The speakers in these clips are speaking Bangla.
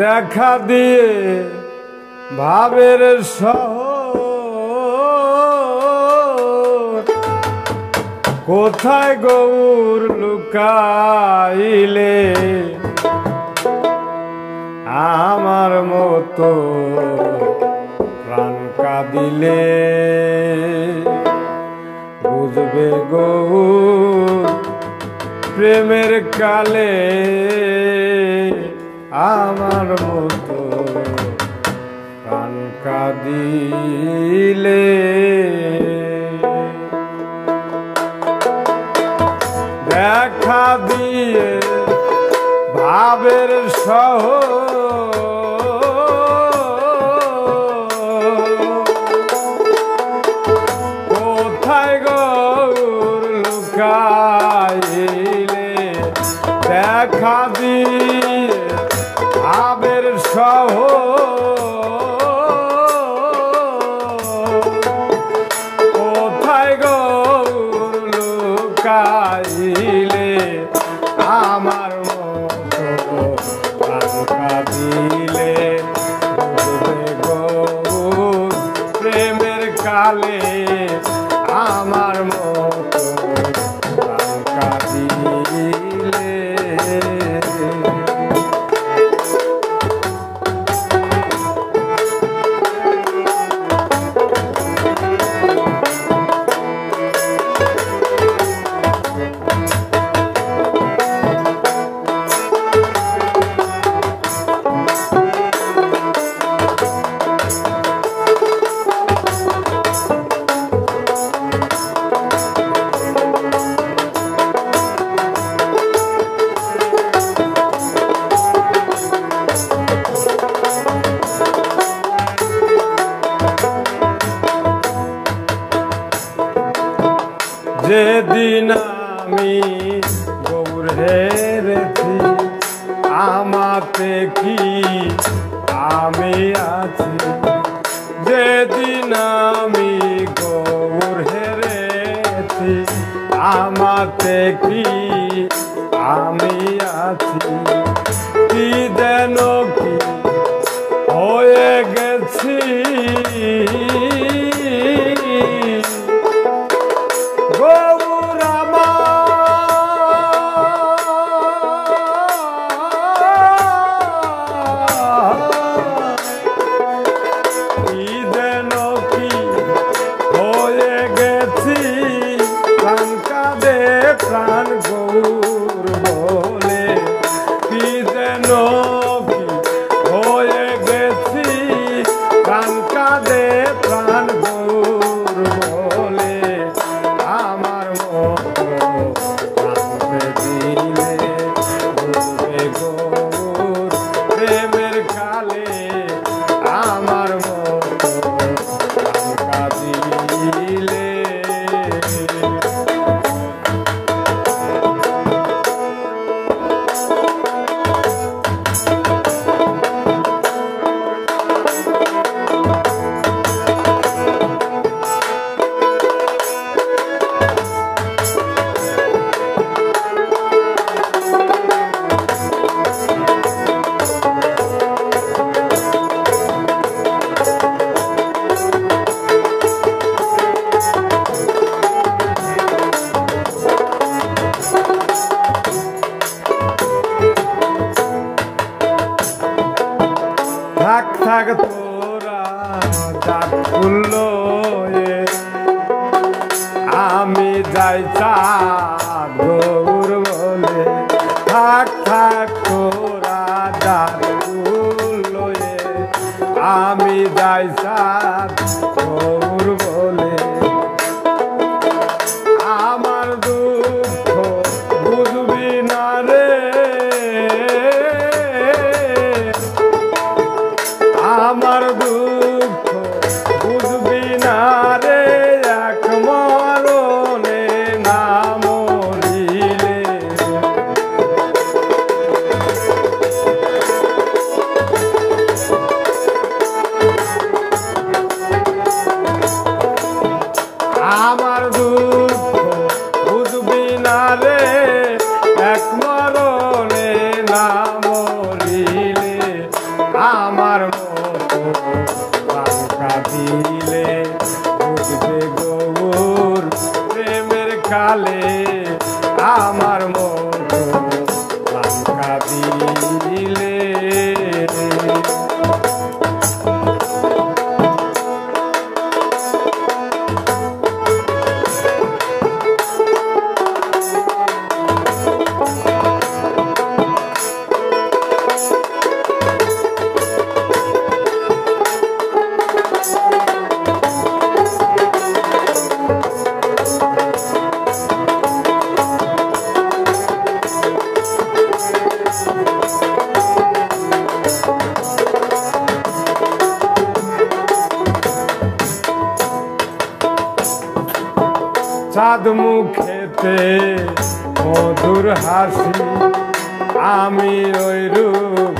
দেখা দিয়ে ভাবের শহর, কোথায় গৌর লুকাইলে আমার মতো প্রাণ কাঁদিলে বুঝবে গৌর প্রেমের কালে আমার মতো প্রাণ কাঁদিলে। দেখা দিয়ে ভাবের শহর, কোথায় গৌর লুকাইলে দেখা দিয়ে ভাবের শহর, কোথায় গৌর লুকাইলে আমার মতো প্রাণ কাঁদিলে বুঝবে গৌর প্রেমের কালে আমার মতো প্রাণ কাঁদিলে। যেদিন আমি গৌর হেরেছি আমাতে কি আমি আছি, যেদিন আমি গৌর হেরেছি আমাতে কি আমি আছি, কি যেন কি হয়ে গেছি গৌর আমার, কি যেন কি হয়ে গেছি প্রাণ কাঁদে প্রাণ গৌর বলে, কি যেন কি হয়ে গেছি প্রাণ কাঁদে প্রাণ গৌর বলে আমার মতো প্রাণ দিলে বুঝবে গৌর প্রেমের কালে আমার মতো প্রাণ কাঁদিলে। থাক থাক তোরা ডাক খুললো আমি যাই চাঁদ গৌর বলে, থাক থাক তোরা ডাক খুললো আমি যাই চাঁদ গৌর বলে, আমার দুঃখ বুঝবি না রে আমার দুঃখ বুঝবি না রে এক মরণে না মরিলে, আমার মতো বাঁকা দিলে বুঝবে গৌর প্রেমের কালে আমার মতো বাঁকা দিলে চাঁদ মুখেতে মধুর হাসি আমি ওই রূপ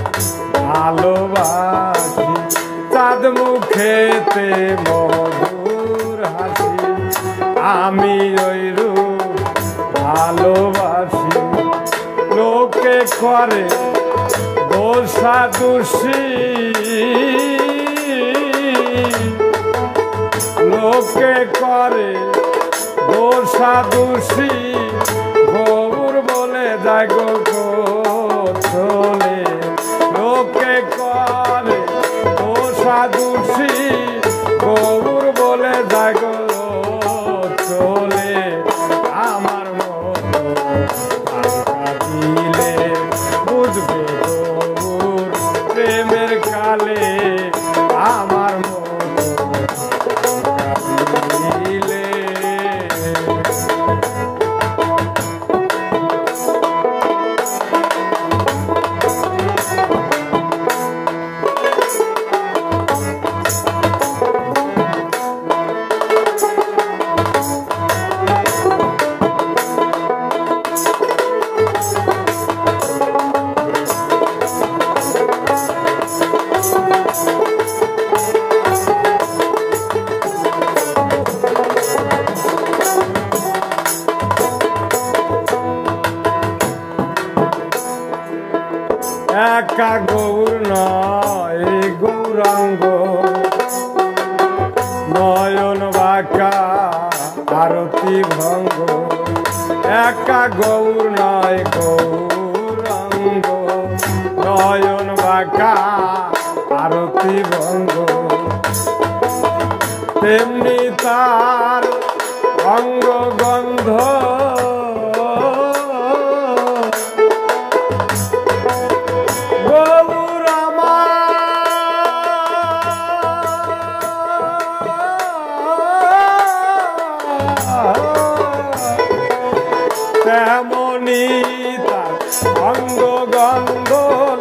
ভালোবাসি চাঁদ মুখেতে মধুর হাসি আমি ওই রূপ ভালোবাসি লোকে করে দোষা দোষী লোকে করে দোষা দোষী গৌর বলে যায় গো চলে লোকে করে দোষা দোষী গৌর বলে যায় গো চলে আমার মতো বাঁকা দিলে বুঝবে গৌর প্রেমের কালে আমার মতো বাঁকা দিলে একা গৌর নয় গৌরাঙ্গ নয়ন বাঁকা আরতি ভঙ্গ একা গৌর নয় গৌরাঙ্গ নয়ন বাঁকা আরতি ভঙ্গ তেমনি তার অঙ্গ গন্ধ তেমনি তার অঙ্গ গন্ধ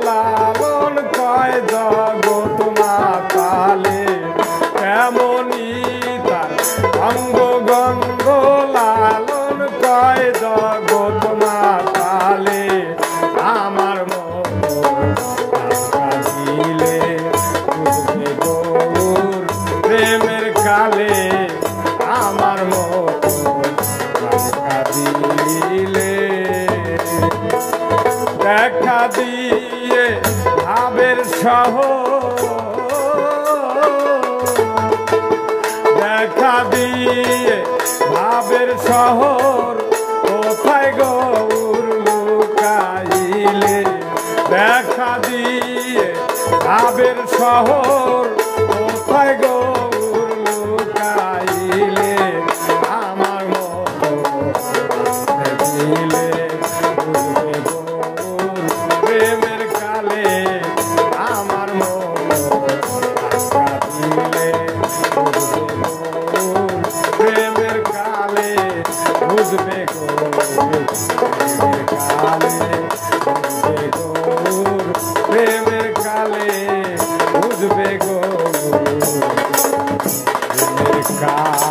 লালন কয় জগৎ মাতালে তেমনি তার অঙ্গ গন্ধ লালন কয় জগৎ মাতালে আমার মতো বাঁকা দিলে বুঝবে গৌর প্রেমের কালে আমার মতো বাঁকা দিলে দেখা দিয়ে ভাবের শহর দেখা দিয়ে ভাবের শহর কোথায় গৌর লুকাইলে দেখা দিয়ে ভাবের শহর কোথায় গৌর লুকাইলে আমার মতো বাঁকা দিলে বুঝবে গৌর প্রেমের কালে আমার মতো বাঁকা দিলে বুঝবে গৌর প্রেমের কালে বুঝবে গৌর প্রেমের কালে বুঝবে গৌর প্রেমের কালে বুঝবে গৌর প্রেমের কালে